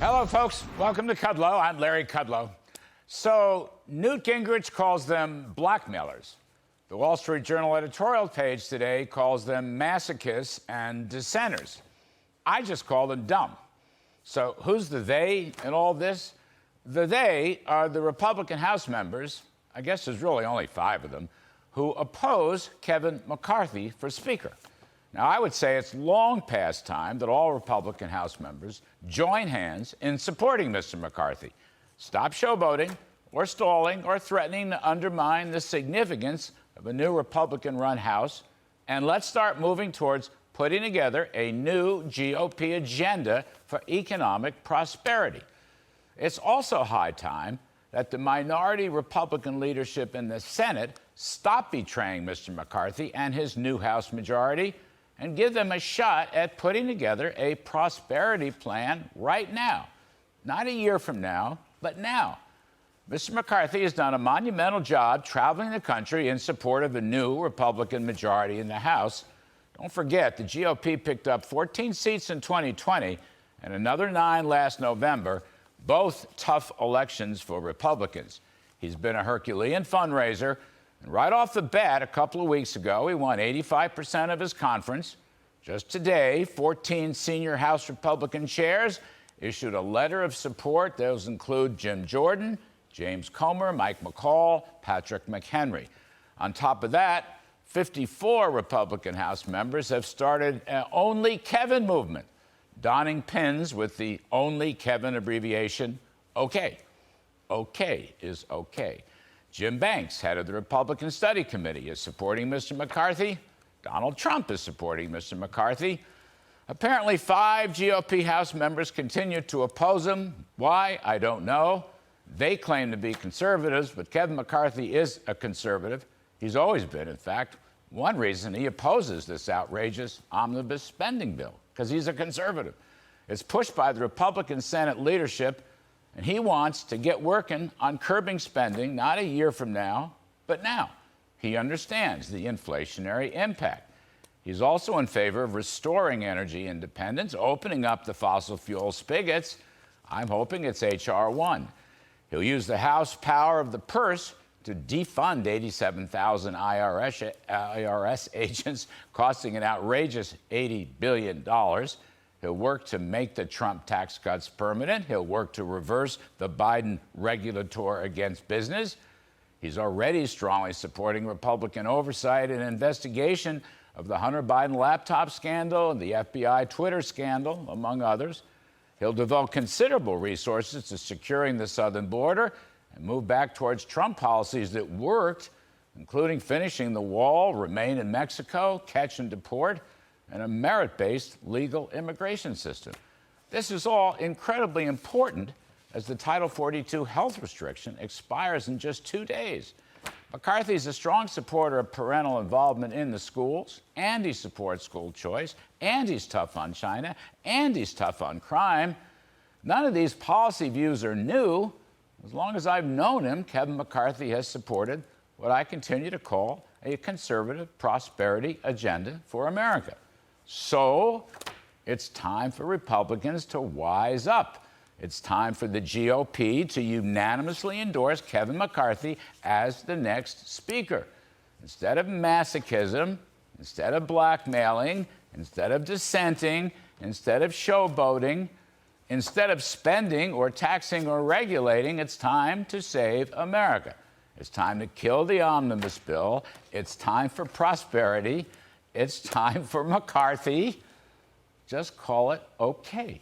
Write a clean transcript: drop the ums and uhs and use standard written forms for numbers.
Hello, folks. Welcome to Kudlow. I'm Larry Kudlow. So Newt Gingrich calls them blackmailers. The Wall Street Journal editorial page today calls them masochists and dissenters. I just call them dumb. So who's the they in all this? The they are the Republican House members, I guess there's really only 5 of them, who oppose Kevin McCarthy for Speaker. Now, I would say it's long past time that all Republican House members join hands in supporting Mr. McCarthy. Stop showboating or stalling or threatening to undermine the significance of a new Republican-run House, and let's start moving towards putting together a new GOP agenda for economic prosperity. It's also high time that the minority Republican leadership in the Senate stop betraying Mr. McCarthy and his new House majority and give them a shot at putting together a prosperity plan right now. Not a year from now, but now. Mr. McCarthy has done a monumental job traveling the country in support of a new Republican majority in the House. Don't forget, the GOP picked up 14 seats in 2020 and another 9 last November, both tough elections for Republicans. He's been a Herculean fundraiser. And right off the bat, a couple of weeks ago, he won 85% of his conference. Just today, 14 senior House Republican chairs issued a letter of support. Those include Jim Jordan, James Comer, Mike McCall, Patrick McHenry. On top of that, 54 Republican House members have started an Only Kevin movement, donning pins with the Only Kevin abbreviation, OK. OK is OK. Jim Banks, head of the Republican Study Committee, is supporting Mr. McCarthy. Donald Trump is supporting Mr. McCarthy. Apparently, 5 GOP House members continue to oppose him. Why? I don't know. They claim to be conservatives, but Kevin McCarthy is a conservative. He's always been, in fact. One reason he opposes this outrageous omnibus spending bill, because he's a conservative. It's pushed by the Republican Senate leadership, and he wants to get working on curbing spending, not a year from now, but now. He understands the inflationary impact. He's also in favor of restoring energy independence, opening up the fossil fuel spigots. I'm hoping it's H.R. 1. He'll use the House power of the purse to defund 87,000 IRS agents, costing an outrageous $80 billion. He'll work to make the Trump tax cuts permanent. He'll work to reverse the Biden regulator against business. He's already strongly supporting Republican oversight and investigation of the Hunter Biden laptop scandal and the FBI Twitter scandal, among others. He'll devote considerable resources to securing the southern border and move back towards Trump policies that worked, including finishing the wall, remain in Mexico, catch and deport, and a merit-based legal immigration system. This is all incredibly important as the Title 42 health restriction expires in just 2 days. McCarthy is a strong supporter of parental involvement in the schools, and he supports school choice, and he's tough on China, and he's tough on crime. None of these policy views are new. As long as I've known him, Kevin McCarthy has supported what I continue to call a conservative prosperity agenda for America. So it's time for Republicans to wise up. It's time for the GOP to unanimously endorse Kevin McCarthy as the next Speaker. Instead of masochism, instead of blackmailing, instead of dissenting, instead of showboating, instead of spending or taxing or regulating, it's time to save America. It's time to kill the omnibus bill. It's time for prosperity. It's time for McCarthy. Just call it okay.